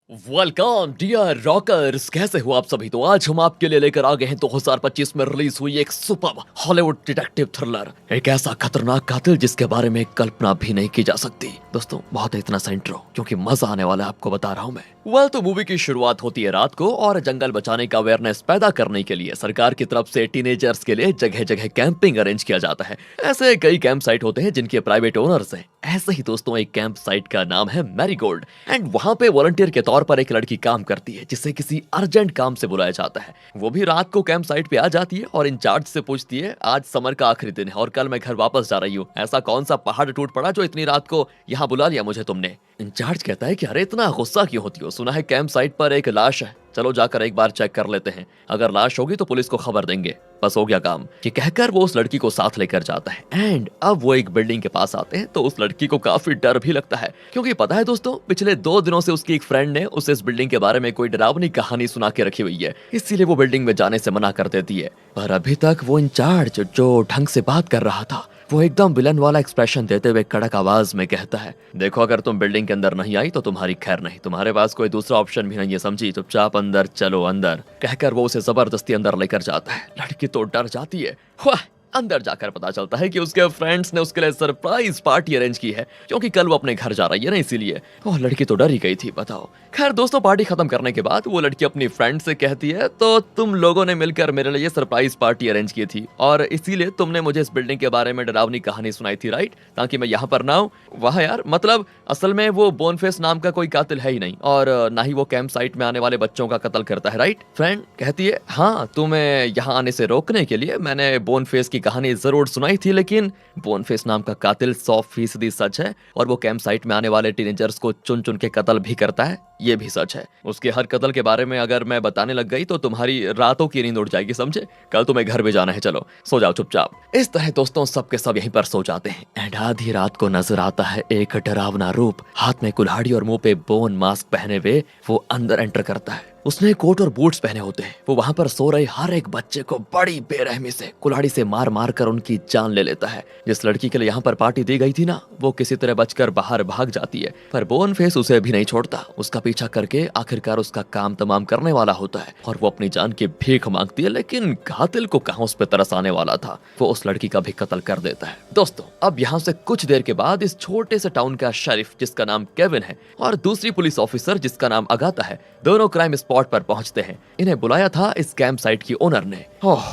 Welcome dear rockers, कैसे हो आप सभी। तो आज हम आपके लिए लेकर आ गए हैं 2025 में रिलीज हुई एक सुपर हॉलीवुड डिटेक्टिव थ्रिलर, एक ऐसा खतरनाक कातिल जिसके बारे में कल्पना भी नहीं की जा सकती। दोस्तों बहुत है इतना सा इंट्रो क्योंकि मजा आने वाला है, आपको बता रहा हूं मैं। तो मूवी की शुरुआत होती है रात को और जंगल बचाने का अवेयरनेस पैदा करने के लिए सरकार की तरफ से टीनेजर्स के लिए जगह जगह कैंपिंग अरेंज किया जाता है। ऐसे कई कैंप साइट होते हैं जिनके प्राइवेट ओनर्स हैं। ऐसे ही दोस्तों एक कैंप साइट का नाम है मैरीगोल्ड एंड वहां पे वॉलंटियर के तौर पर एक लड़की काम करती है जिसे किसी अर्जेंट काम से बुलाया जाता है। वो भी रात को कैंप साइट पे आ जाती है और इंचार्ज से पूछती है, आज समर का आखिरी दिन है और कल मैं घर वापस जा रही हूँ। ऐसा कौन सा पहाड़ टूट पड़ा जो इतनी रात को यहाँ बुला लिया मुझे तुमने। इंचार्ज कहता है कि अरे इतना गुस्सा क्यों होती हो, सुना है कैंप साइट पर एक लाश है, चलो जाकर एक बार चेक कर लेते हैं, अगर लाश होगी तो पुलिस को खबर देंगे, बस हो गया काम। ये कहकर वो उस लड़की को साथ लेकर जाता है एंड अब वो एक बिल्डिंग के पास आते हैं तो उस लड़की को काफी डर भी लगता है क्योंकि पता है दोस्तों पिछले 2 दिनों से उसकी एक फ्रेंड ने उसे इस बिल्डिंग के बारे में कोई डरावनी कहानी सुना के रखी हुई है, इसीलिए वो बिल्डिंग में जाने से मना कर देती है। पर अभी तक वो इंचार्ज जो ढंग से बात कर रहा था वो एकदम विलन वाला एक्सप्रेशन देते हुए कड़क आवाज में कहता है, देखो अगर तुम बिल्डिंग के अंदर नहीं आई तो तुम्हारी खैर नहीं, तुम्हारे पास कोई दूसरा ऑप्शन भी नहीं है, समझी, चुपचाप अंदर चलो अंदर। कहकर वो उसे जबरदस्ती अंदर लेकर जाता है। लड़की तो डर जाती है। वाह, अंदर जाकर पता चलता है कि उसके फ्रेंड्स ने उसके लिए सरप्राइज पार्टी अरेंज की है क्योंकि कल वो अपने घर जा रही है ना, इसीलिए। ओह, लड़की तो डर ही गई थी, बताओ। खैर दोस्तों पार्टी खत्म करने के बाद वो लड़की अपनी फ्रेंड से कहती है, तो तुम लोगों ने मिलकर मेरे लिए सरप्राइज पार्टी अरेंज की थी और इसीलिए तुमने मुझे इस बिल्डिंग के बारे में डरावनी कहानी सुनाई थी, राइट, ताकि मैं यहाँ पर ना हूँ। वाह यार, मतलब असल में वो बोनफेस नाम का कोई कातिल है ही नहीं और ना ही वो कैंप साइट में आने वाले बच्चों का कत्ल करता है, राइट। फ्रेंड कहती है, हाँ, तुम्हें यहाँ आने से रोकने के लिए मैंने बोनफेस की कहानी जरूर सुनाई थी, लेकिन बोनफेस नाम का कातिल 100% सच है और वो कैंप साइट में आने वाले टीनेजर्स को चुन चुन के कत्ल भी करता है, ये भी सच है। उसके हर कत्ल के बारे में अगर मैं बताने लग गई तो तुम्हारी रातों की नींद उड़ जाएगी, समझे। कल तुम्हें घर भी जाना है, चलो सो जाओ चुपचाप। इस तरह दोस्तों सब के सब यहीं पर सो जाते हैं एंड आधी रात को नजर आता है एक डरावना रूप, हाथ में कुल्हाड़ी और मुंह पे बोन मास्क पहने हुए वो अंदर एंटर करता है। उसने कोट और बूट्स पहने होते हैं। वो वहां पर सो रहे हर एक बच्चे को बड़ी बेरहमी से कुल्हाड़ी से मार मार कर उनकी जान ले लेता है। जिस लड़की के लिए यहाँ पर पार्टी दी गई थी ना, वो किसी तरह बचकर बाहर भाग जाती है, पर बोनफेस उसे भी नहीं छोड़ता। उसका पीछा करके आखिरकार उसका काम तमाम करने वाला होता है और वो अपनी जान की भीख मांगती है, लेकिन कातिल को कहां उस पर तरस आने वाला था, वो उस लड़की का भी कत्ल कर देता है। दोस्तों अब यहाँ से कुछ देर के बाद इस छोटे से टाउन का शेरिफ जिसका नाम केविन है और दूसरी पुलिस ऑफिसर जिसका नाम अगाथा है, दोनों क्राइम स्पॉट पर पहुंचते हैं। इन्हें बुलाया था इस कैंप साइट की ओनर ने। ओह,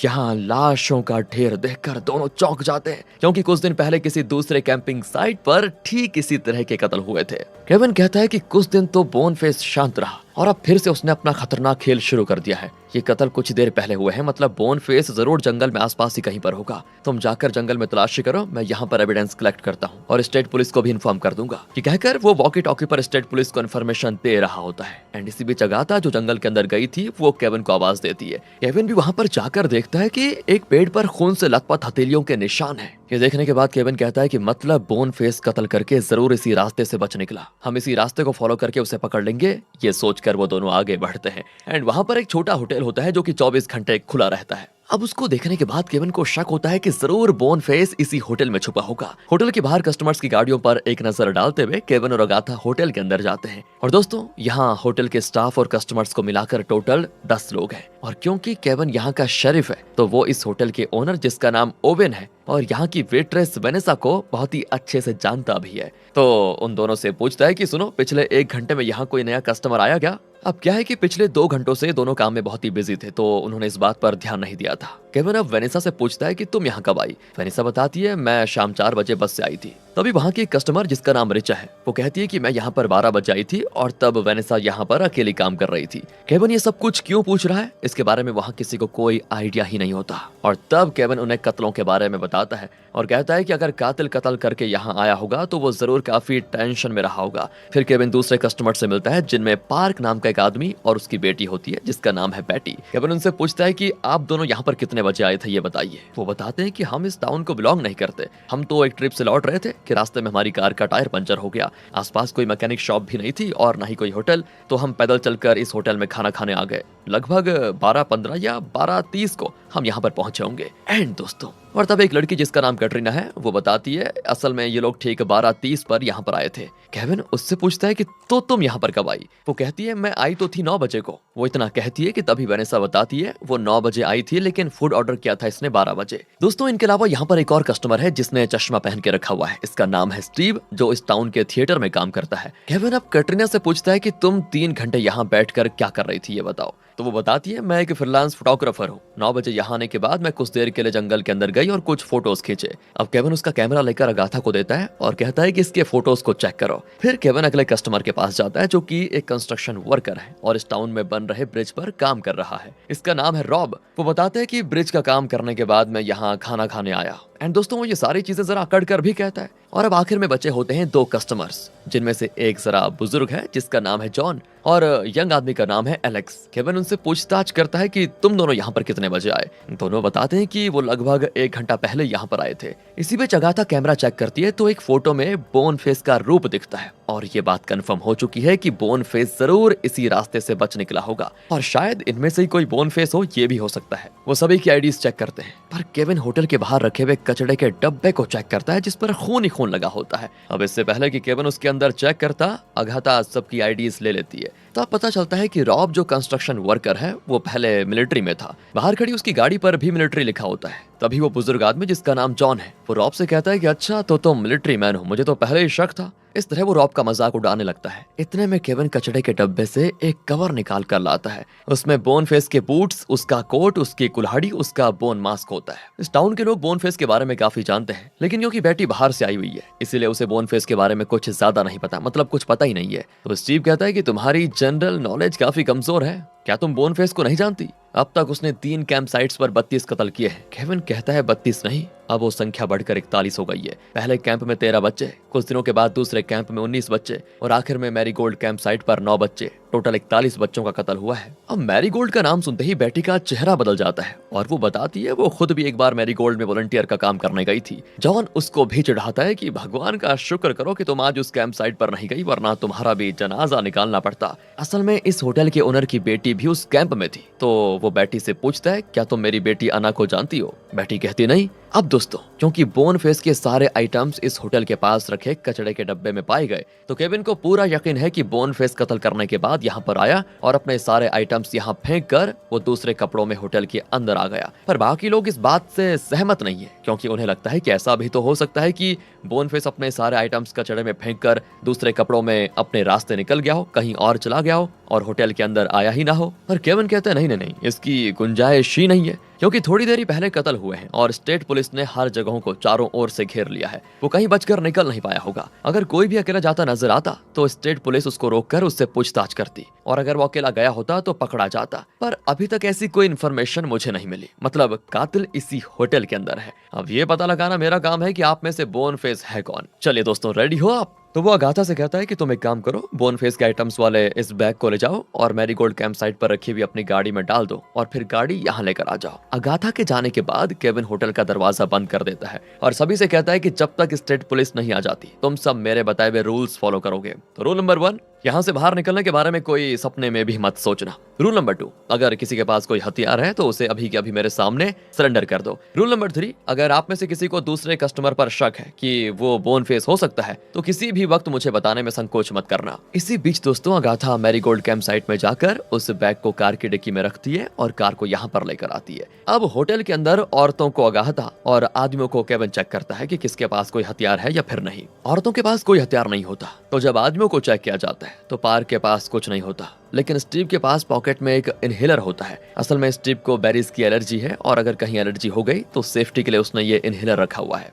यहाँ लाशों का ढेर देखकर दोनों चौंक जाते हैं क्योंकि कुछ दिन पहले किसी दूसरे कैंपिंग साइट पर ठीक इसी तरह के कत्ल हुए थे। केविन कहता है कि कुछ दिन तो बोनफेस शांत रहा और अब फिर से उसने अपना खतरनाक खेल शुरू कर दिया है। ये कत्ल कुछ देर पहले हुए हैं, मतलब बोनफेस जरूर जंगल में आसपास ही कहीं पर होगा। तुम जाकर जंगल में तलाशी करो, मैं यहाँ पर एविडेंस कलेक्ट करता हूँ और स्टेट पुलिस को भी इन्फॉर्म कर दूंगा। कि कहकर वो वॉकी टॉकी पर स्टेट पुलिस को इन्फॉर्मेशन दे रहा होता है एंड इसी बीच अगाथा जो जंगल के अंदर गई थी वो केविन को आवाज देती है। केविन भी वहाँ पर जाकर देखता है कि एक पेड़ पर खून से लथपथ हथेलियों के निशान है। ये देखने के बाद केविन कहता है कि मतलब बोनफेस कत्ल करके जरूर इसी रास्ते से बच निकला, हम इसी रास्ते को फॉलो करके उसे पकड़ लेंगे। ये सोचकर वो दोनों आगे बढ़ते हैं एंड वहां पर एक छोटा होटल होता है जो कि 24 घंटे खुला रहता है। अब उसको देखने के बाद केविन को शक होता है कि जरूर बोनफेस इसी होटल में छुपा होगा। होटल के बाहर कस्टमर्स की गाड़ियों पर एक नजर डालते हुए केविन और अगाथा होटल के अंदर जाते हैं और दोस्तों यहाँ होटल के स्टाफ और कस्टमर्स को मिलाकर टोटल 10 लोग हैं और क्योंकि केविन यहाँ का शेरिफ है तो वो इस होटल के ओनर जिसका नाम ओवेन है और यहाँ की वेट्रेस वेनेसा को बहुत ही अच्छे से जानता भी है। तो उन दोनों से पूछता है कि सुनो, पिछले 1 घंटे में यहाँ कोई नया कस्टमर आया क्या। अब क्या है कि पिछले 2 घंटों से दोनों काम में बहुत ही बिजी थे तो उन्होंने इस बात पर ध्यान नहीं दिया था। केविन अब वेनेसा से पूछता है कि तुम यहाँ कब आई। वेनेसा बताती है, मैं शाम 4 बजे बस से आई थी। तभी वहाँ की एक कस्टमर जिसका नाम रिचा है वो कहती है कि मैं यहाँ पर 12 बजे आई थी और तब वेनेसा यहाँ पर अकेली काम कर रही थी। केविन ये सब कुछ क्यों पूछ रहा है, इसके बारे में वहाँ किसी को कोई आइडिया ही नहीं होता और तब केविन उन्हें कत्लों के बारे में बताता है और कहता है कि अगर कातिल कत्ल करके यहाँ आया होगा तो वो जरूर काफी टेंशन में रहा होगा। फिर केविन दूसरे कस्टमर से मिलता है जिनमें पार्क नाम का एक आदमी और उसकी बेटी होती है जिसका नाम है बेटी। केविन उनसे पूछता है कि आप दोनों यहाँ पर कितने बजे आए थे ये बताइए। वो बताते हैं कि हम इस टाउन को बिलोंग नहीं करते, हम तो एक ट्रिप से लौट रहे थे कि रास्ते में हमारी कार का टायर पंचर हो गया, आसपास कोई मैकेनिक शॉप भी नहीं थी और ना ही कोई होटल, तो हम पैदल चलकर इस होटल में खाना खाने आ गए। लगभग 12:15 या 12:30 को हम यहाँ पर पहुंचे होंगे। एंड दोस्तों और तब एक लड़की जिसका नाम कैटरीना है वो बताती है असल में ये लोग ठीक 12:30 पर यहाँ पर आए थे। केविन उससे पूछता है कि तो तुम यहाँ पर कब आई? वो कहती है मैं आई तो थी 9 बजे को। वो इतना कहती है कि तभी वैनेसा बताती है वो 9 बजे आई थी लेकिन फूड ऑर्डर किया था इसने 12 बजे। दोस्तों इनके अलावा यहाँ पर एक और कस्टमर है जिसने चश्मा पहन के रखा हुआ है। इसका नाम है स्टीव जो इस टाउन के थिएटर में काम करता है। केविन अब कैटरीना से पूछता है कि तुम 3 घंटे यहाँ बैठकर क्या कर रही थी ये बताओ। तो वो बताती है मैं एक फ्रीलांस फोटोग्राफर हूँ। 9 बजे यहाँ आने के बाद मैं कुछ देर के लिए जंगल के अंदर गई और कुछ फोटोज खींचे। अब केविन उसका कैमरा लेकर अगाथा को देता है और कहता है कि इसके फोटोज को चेक करो। फिर केविन अगले कस्टमर के पास जाता है जो कि एक कंस्ट्रक्शन वर्कर है और इस टाउन में बन रहे ब्रिज पर काम कर रहा है। इसका नाम है रॉब। वो बताते हैं कि ब्रिज का काम करने के बाद मैं यहाँ खाना खाने आया। एंड दोस्तों वो ये सारी चीजें जरा अकड़ कर भी कहता है। और अब आखिर में बचे होते हैं 2 कस्टमर्स जिनमें से एक जरा बुजुर्ग है जिसका नाम है जॉन और यंग आदमी का नाम है एलेक्स। केविन उनसे पूछताछ करता है कि तुम दोनों यहाँ पर कितने बजे आए? दोनों बताते हैं कि वो लगभग 1 घंटा पहले यहाँ पर आए थे। इसी बीच अगाथा कैमरा चेक करती है तो एक फोटो में बोन फेस का रूप दिखता है और ये बात कंफर्म हो चुकी है कि बोन फेस जरूर इसी रास्ते से बच निकला होगा और शायद इनमें से ही कोई बोन फेस हो ये भी हो सकता है। वो सभी की आईडीज चेक करते हैं पर केविन होटल के बाहर रखे हुए कचड़े के डब्बे को चेक करता है जिस पर खून ही खून लगा होता है। अब इससे पहले कि केविन उसके अंदर चेक करता अगाथा सबकी आईडीज ले लेती है। तब पता चलता है कि रॉब जो कंस्ट्रक्शन वर्कर है वो पहले मिलिट्री में था। बाहर खड़ी उसकी गाड़ी पर भी मिलिट्री लिखा होता है। तभी वो बुजुर्ग आदमी जिसका नाम जॉन है वो रॉब से कहता है कि अच्छा तो तुम मिलिट्री मैन हो, मुझे तो पहले ही शक था। इस तरह वो रॉब का मजाक उड़ाने लगता है। इतने में केविन कचड़े के डब्बे से एक कवर निकाल कर लाता है। उसमें बोन फेस के बूट्स, उसका कोट, उसकी कुल्हाड़ी, उसका बोन मास्क होता है। इस टाउन के लोग बोन फेस के बारे में काफी जानते हैं लेकिन क्योंकि बेटी बाहर से आई हुई है इसीलिए उसे बोन फेस के बारे में कुछ ज्यादा नहीं पता, मतलब कुछ पता ही नहीं है। तो स्टीव कहता है कि तुम्हारी जनरल नॉलेज काफी कमजोर है, क्या तुम बोन फेस को नहीं जानती? अब तक उसने 3 कैंप साइट्स पर 32 कत्ल किए हैं। केविन कहता है 32 नहीं, अब वो संख्या बढ़कर 41 हो गई है। पहले कैंप में 13 बच्चे, कुछ दिनों के बाद दूसरे कैंप में 19 बच्चे और आखिर में मैरीगोल्ड कैंप साइट पर 9 बच्चे। टोटल 41 बच्चों का कत्ल हुआ है। अब मैरीगोल्ड का नाम सुनते ही बेटी का चेहरा बदल जाता है और वो बताती है वो खुद भी एक बार मैरीगोल्ड में वॉलंटियर का काम करने गई थी। जॉन उसको भी चिढ़ाता है कि भगवान का शुक्र करो कि तुम आज उस कैंप साइट पर नहीं गई वरना तुम्हारा भी जनाजा निकालना पड़ता। असल में इस होटल के ओनर की बेटी भी उस कैंप में थी। तो वो बेटी से पूछता है क्या तुम मेरी बेटी अना को जानती हो? बेटी कहती नहीं। अब दोस्तों क्योंकि बोन फेस के सारे आइटम्स इस होटल के पास रखे कचड़े के डब्बे में पाए गए तो केविन को पूरा यकीन है कि बोन फेस कत्ल करने के बाद यहाँ पर आया और अपने सारे आइटम्स यहाँ फेंक कर वो दूसरे कपड़ों में होटल के अंदर आ गया। पर बाकी लोग इस बात से सहमत नहीं है क्योंकि उन्हें लगता है कि ऐसा भी तो हो सकता है कि बोन फेस अपने सारे आइटम्स कचड़े में फेंक कर दूसरे कपड़ों में अपने रास्ते निकल गया हो, कहीं और चला गया हो और होटल के अंदर आया ही ना हो। पर केविन कहते हैं नहीं, इसकी गुंजाइश ही नहीं है क्योंकि थोड़ी देर ही पहले कत्ल हुए हैं और स्टेट पुलिस ने हर जगहों को चारों ओर से घेर लिया है। वो कहीं बचकर निकल नहीं पाया होगा। अगर कोई भी अकेला जाता नजर आता तो स्टेट पुलिस उसको रोककर उससे पूछताछ करती और अगर वो अकेला गया होता तो पकड़ा जाता। पर अभी तक ऐसी कोई इन्फॉर्मेशन मुझे नहीं मिली, मतलब कातिल इसी होटल के अंदर है। अब ये पता लगाना मेरा काम है कि आप में से बोन फेस है कौन। चलिए दोस्तों रेडी हो आप? तो वो अगाथा से कहता है कि तुम एक काम करो, बोन फेस के आइटम्स वाले इस बैग को ले जाओ और मैरीगोल्ड कैंप साइट पर रखी हुई अपनी गाड़ी में डाल दो और फिर गाड़ी यहाँ लेकर आ जाओ। अगाथा के जाने के बाद केविन होटल का दरवाजा बंद कर देता है और सभी से कहता है कि जब तक स्टेट पुलिस नहीं आ जाती तुम सब मेरे बताए हुए रूल्स फॉलो करोगे। तो रूल नंबर 1, यहाँ से बाहर निकलने के बारे में कोई सपने में भी मत सोचना। रूल नंबर 2, अगर किसी के पास कोई हथियार है तो उसे अभी के अभी मेरे सामने सरेंडर कर दो। रूल नंबर 3, अगर आप में से किसी को दूसरे कस्टमर पर शक है कि वो बोन फेस हो सकता है तो किसी भी वक्त मुझे बताने में संकोच मत करना। इसी बीच दोस्तों अगाथा मैरीगोल्ड कैंप साइट में जाकर उस बैग को कार की डिक्की में रखती है और कार को यहाँ पर लेकर आती है। अब होटल के अंदर औरतों को अगाथा और आदमियों को केविन चेक करता है कि किसके पास कोई हथियार है या फिर नहीं। औरतों के पास कोई हथियार नहीं होता तो जब आदमियों को चेक किया जाता है तो पार्क के पास कुछ नहीं होता लेकिन स्टीव के पास पॉकेट में एक इनहेलर होता है। असल में स्टीव को बेरीज की एलर्जी है और अगर कहीं एलर्जी हो गई तो सेफ्टी के लिए उसने ये इनहेलर रखा हुआ है।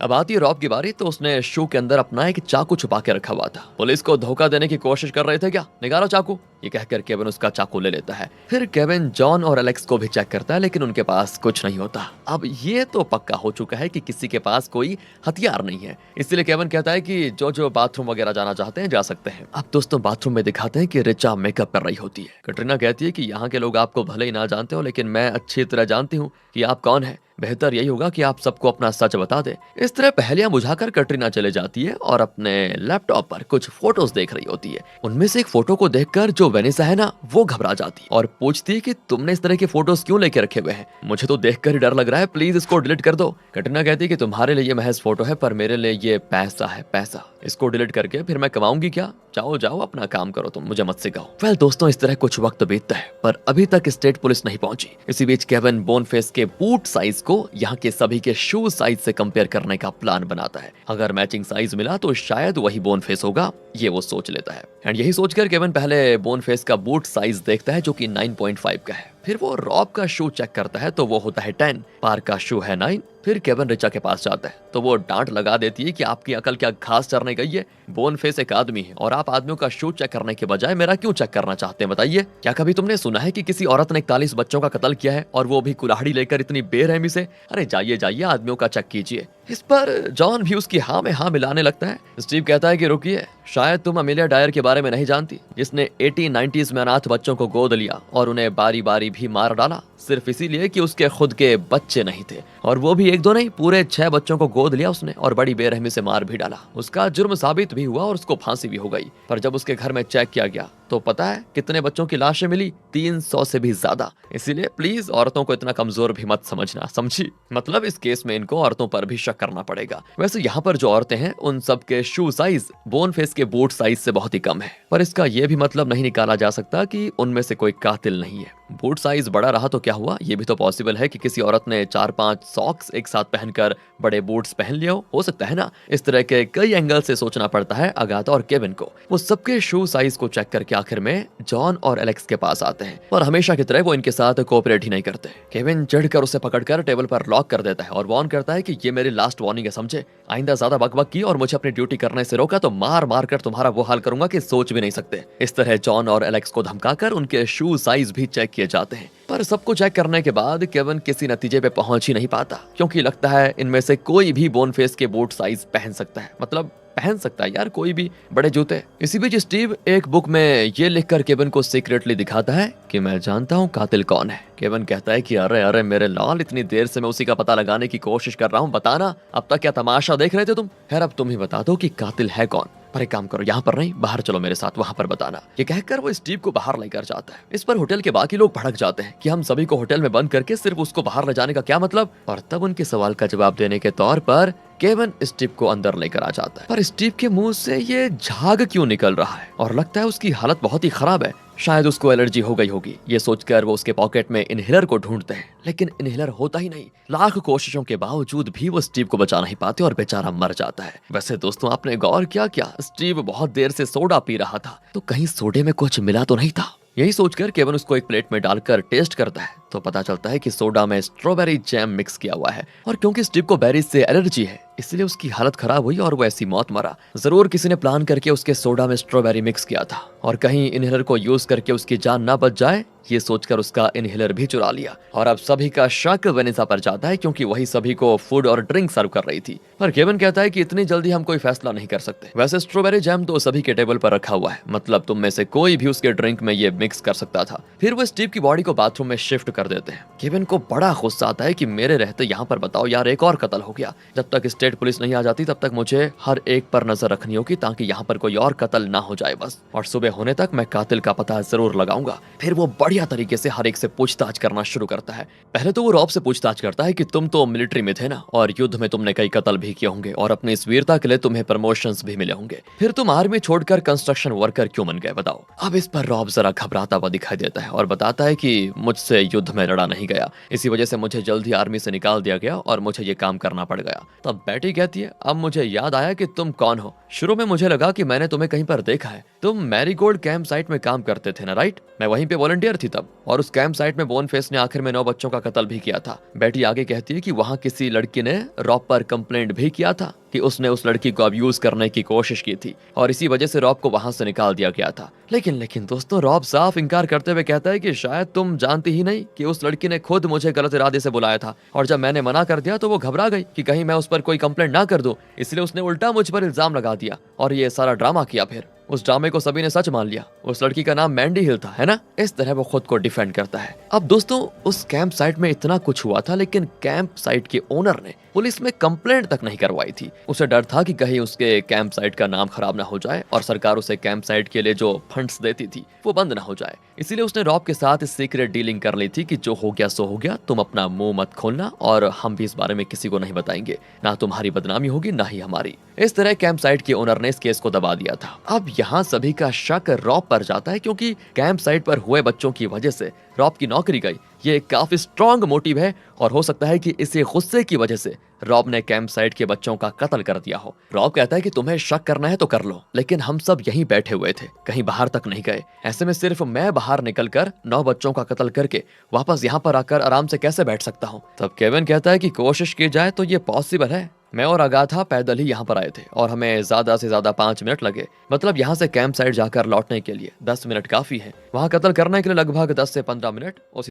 अब आती है रॉब की बारी तो उसने शू के अंदर अपना एक चाकू छुपा के रखा हुआ था। पुलिस को धोखा देने की कोशिश कर रहे थे क्या? निकालो चाकू, ये कहकर केविन उसका चाकू ले लेता है। फिर केविन जॉन और एलेक्स को भी चेक करता है लेकिन उनके पास कुछ नहीं होता। अब ये तो पक्का हो चुका है कि किसी के पास कोई हथियार नहीं है, इसलिए केविन कहता है कि जो बाथरूम वगैरह जाना चाहते हैं जा सकते हैं। अब दोस्तों बाथरूम में दिखाते हैं कि रिचा मेकअप कर रही होती है। कैटरीना कहती है कि यहाँ के लोग आपको भले ही ना जानते हो लेकिन मैं अच्छी तरह जानती हूँ कि आप कौन है। बेहतर यही होगा कि आप सबको अपना सच बता दे। इस तरह पहेलियां बुझाकर कैटरीना चले जाती है और अपने लैपटॉप पर कुछ फोटोज देख रही होती है। उनमें से एक फोटो को देखकर जो जो वेनिसा है ना वो घबरा जाती है और पूछती है कि तुमने इस तरह के फोटोज क्यों लेके रखे हुए हैं, मुझे तो देखकर ही डर लग रहा है, प्लीज इसको डिलीट कर दो। कैटरीना कहती है कि तुम्हारे लिए महज फोटो है पर मेरे लिए ये पैसा है, पैसा, इसको डिलीट करके फिर मैं कमाऊंगी क्या, जाओ जाओ अपना काम करो, तुम मुझे मत सिखाओ। वेल दोस्तों, इस तरह कुछ वक्त बीतता है पर अभी तक स्टेट पुलिस नहीं पहुंची। इसी बीच केविन बोनफेस के बूट साइज को यहाँ के सभी के शू साइज से कंपेयर करने का प्लान बनाता है। अगर मैचिंग साइज मिला तो शायद वही बोनफेस होगा, ये वो सोच लेता है। एंड यही सोचकर केविन पहले बोनफेस का बूट साइज देखता है जो कि 9.5 का है। फिर वो रॉब का शू चेक करता है तो वो होता है 10, पार का शू है 9। फिर केविन रिचा के पास जाता है तो वो डांट लगा देती है कि आपकी अकल क्या घास चरने गई है, बोनफेस एक आदमी है और आप आदमियों का शू चेक करने के बजाय मेरा क्यों चेक करना चाहते हैं बताइए। क्या कभी तुमने सुना है कि किसी औरत ने 41 बच्चों का कत्ल किया है और वो भी कुल्हाड़ी लेकर इतनी बेरहमी से? अरे जाइए जाइए आदमियों का चेक कीजिए। इस पर जॉन भी उसकी हाँ में हाँ मिलाने लगता है। स्टीव कहता है कि रुकिए, शायद तुम अमेलिया डायर के बारे में नहीं जानती, जिसने 1890s में अनाथ बच्चों को गोद लिया और उन्हें बारी बारी भी मार डाला सिर्फ इसीलिए कि उसके खुद के बच्चे नहीं थे, और वो भी एक दो नहीं, पूरे 6 बच्चों को गोद लिया उसने और बड़ी बेरहमी से मार भी डाला। उसका जुर्म साबित भी हुआ और उसको फांसी भी हो गई। पर जब उसके घर में चेक किया गया तो पता है कितने बच्चों की लाशें मिली? 300 से भी ज्यादा। इसीलिए प्लीज औरतों को इतना कमजोर भी मत समझना, समझी? मतलब इस केस में इनको औरतों पर भी शक करना पड़ेगा। वैसे यहाँ पर जो औरतें हैं उन सब के शू साइज बोनफेस के बूट साइज से बहुत ही कम है, पर इसका यह भी मतलब नहीं निकाला जा सकता कि उनमें से कोई कातिल नहीं है। बूट साइज बड़ा रहा तो क्या हुआ, ये भी तो पॉसिबल है कि किसी औरत ने 4-5 सॉक्स एक साथ पहनकर बड़े बूट्स पहन लिए हो सकता है ना। इस तरह के कई एंगल से सोचना पड़ता है अगाथा और केविन को। वो सबके शू साइज को चेक करके आखिर में जॉन और एलेक्स के पास आते हैं, पर हमेशा की तरह वो इनके साथ कोऑपरेट ही नहीं करते। केविन चढ़कर उसे पकड़कर टेबल पर लॉक कर देता है और वार्न करता है कि ये मेरी लास्ट वार्निंग है, समझे? आइंदा ज्यादा बकबक की और मुझे अपनी ड्यूटी करने से रोका तो मार मार कर तुम्हारा वो हाल करूंगा कि सोच भी नहीं सकते। इस तरह जॉन और एलेक्स को धमकाकर उनके शू साइज भी चेक किए जाते हैं, पर सबको चेक करने के बाद केविन किसी नतीजे पे पहुंच ही नहीं पाता, क्योंकि लगता है इनमें से कोई भी बोनफेस के बूट साइज पहन सकता है, मतलब पहन सकता है यार कोई भी बड़े जूते। इसी बीच स्टीव एक बुक में ये लिखकर केविन को सीक्रेटली दिखाता है कि मैं जानता हूँ कातिल कौन है। केविन कहता है कि अरे अरे मेरे लाल, इतनी देर से मैं उसी का पता लगाने की कोशिश कर रहा हूँ, बताना अब तक क्या तमाशा देख रहे थे तुम? खैर अब तुम ही बता दो कि कातिल है कौन। पर एक काम करो, यहाँ पर नहीं, बाहर चलो मेरे साथ, वहाँ पर बताना। ये कहकर वो स्टीव को बाहर लेकर जाता है। इस पर होटल के बाकी लोग भड़क जाते हैं कि हम सभी को होटल में बंद करके सिर्फ उसको बाहर ले जाने का क्या मतलब? और तब उनके सवाल का जवाब देने के तौर पर केविन स्टीव को अंदर लेकर आ जाता है। पर स्टीव के मुंह से ये झाग क्यों निकल रहा है और लगता है उसकी हालत बहुत ही खराब है, शायद उसको एलर्जी हो गई होगी। ये सोचकर वो उसके पॉकेट में इनहेलर को ढूंढते हैं, लेकिन इनहेलर होता ही नहीं। लाख कोशिशों के बावजूद भी वो स्टीव को बचा नहीं पाते और बेचारा मर जाता है। वैसे दोस्तों, आपने गौर किया स्टीव बहुत देर से सोडा पी रहा था, तो कहीं सोडे में कुछ मिला तो नहीं था? यही सोचकर केविन उसको एक प्लेट में डालकर टेस्ट करता है तो पता चलता है कि सोडा में स्ट्रॉबेरी जैम मिक्स किया हुआ है, और क्योंकि स्टीव को बेरीज से एलर्जी है इसलिए उसकी हालत खराब हुई और वो ऐसी मौत मरा। जरूर किसी ने प्लान करके उसके सोडा में स्ट्रॉबेरी मिक्स किया था और कहीं इनहेलर को यूज करके उसकी जान ना बच जाए, ये सोचकर उसका इनहेलर भी चुरा लिया। और अब सभी का शक वेनिसा पर जाता है क्योंकि वही सभी को फूड और ड्रिंक सर्व कर रही थी। पर केविन कहता है कि इतनी जल्दी हम कोई फैसला नहीं कर सकते। वैसे स्ट्रॉबेरी जैम तो सभी के टेबल पर रखा हुआ है, मतलब तुम में से कोई भी उसके ड्रिंक में ये मिक्स कर सकता था। फिर वो स्टीव की बॉडी को बाथरूम में शिफ्ट कर देते हैं। केविन को बड़ा गुस्सा आता है कि मेरे रहते यहाँ पर बताओ यार एक और कत्ल हो गया। जब तक स्टेट पुलिस नहीं आ जाती तब तक मुझे हर एक पर नजर रखनी होगी ताकि यहाँ पर कोई और कत्ल ना हो जाए बस, और सुबह होने तक मैं कातिल का पता जरूर लगाऊंगा। फिर वो बढ़िया तरीके से हर एक से पूछताछ करना शुरू करता है। पहले तो वो रॉब से पूछताछ करता है कि तुम तो मिलिट्री में थे ना, और युद्ध में तुमने कई कत्ल भी किए होंगे और अपनी इस वीरता के लिए तुम्हें प्रमोशंस भी मिले होंगे, फिर तुम आर्मी छोड़कर कंस्ट्रक्शन वर्कर क्यों बन गए बताओ? अब इस पर रॉब जरा घबराता हुआ दिखाई देता है और बताता है कि मुझसे युद्ध में लड़ा नहीं गया, इसी वजह से मुझे जल्द ही आर्मी से निकाल दिया गया और मुझे ये काम करना पड़ गया। तब बेटी कहती है अब मुझे याद आया कि तुम कौन हो। शुरू में मुझे लगा कि मैंने तुम्हें कहीं पर देखा है, तुम मैरीगोल्ड कैंप साइट में काम करते थे ना, राइट? मैं वहीं पे वॉलंटियर थी तब, और उस कैंप साइट में बोनफेस ने आखिर में 9 बच्चों का कत्ल भी किया था। बेटी आगे कहती है कि वहाँ किसी लड़की ने रॉब पर कंप्लेंट भी किया था कि उसने उस लड़की को अब्यूज करने की कोशिश की थी और इसी वजह से रॉब को वहां से निकाल दिया गया था। लेकिन दोस्तों, रॉब साफ इंकार करते हुए कहता है कि शायद तुम जानती ही नहीं कि उस लड़की ने खुद मुझे गलत इरादे से बुलाया था, और जब मैंने मना कर दिया तो वो घबरा गई कि कहीं मैं उस पर कोई कंप्लेंट ना कर दूं, इसलिए उसने उल्टा मुझ पर इल्जाम लगा दिया और ये सारा ड्रामा किया। फिर उस ड्रामे को सभी ने सच मान लिया। उस लड़की का नाम मैंडी हिल था, है ना? इस तरह वो खुद को डिफेंड करता है। अब दोस्तों, उस कैंप साइट में इतना कुछ हुआ था, लेकिन कैंप साइट के ओनर ने पुलिस में कंप्लेंट तक नहीं करवाई थी। उसे डर था कि कहीं उसके कैंप साइट का नाम खराब ना हो जाए और सरकार उसे कैंप साइट के लिए जो फंड्स देती थी वो बंद ना हो जाए। इसीलिए उसने रॉब के साथ सीक्रेट डीलिंग कर ली थी कि जो हो गया सो हो गया, तुम अपना मुंह मत खोलना और हम भी इस बारे में किसी को नहीं बताएंगे। ना तुम्हारी बदनामी होगी ना ही हमारी। इस तरह कैंप साइट के ओनर ने इस केस को दबा दिया था। अब यहाँ सभी का शक रॉब पर जाता है, क्योंकि कैंप साइट पर हुए बच्चों की वजह से रॉब की नौकरी गई। ये काफी स्ट्रॉन्ग मोटिव है और हो सकता है कि इसी गुस्से की वजह से रॉब ने कैंप साइट के बच्चों का कत्ल कर दिया हो। रॉब कहता है कि तुम्हें शक करना है तो कर लो, लेकिन हम सब यहीं बैठे हुए थे, कहीं बाहर तक नहीं गए। ऐसे में सिर्फ मैं बाहर निकलकर 9 बच्चों का कत्ल करके वापस यहाँ पर आकर आराम से कैसे बैठ सकता हूँ? तब केविन कहता है कि कोशिश की जाए तो ये पॉसिबल है। मैं और अगाथा पैदल ही यहाँ पर आए थे और हमें ज्यादा से ज्यादा 5 मिनट लगे। मतलब यहाँ से कैंप साइट जाकर लौटने के लिए 10 मिनट काफी है। वहाँ कत्ल करने के लिए लगभग 10 से 15 मिनट। उस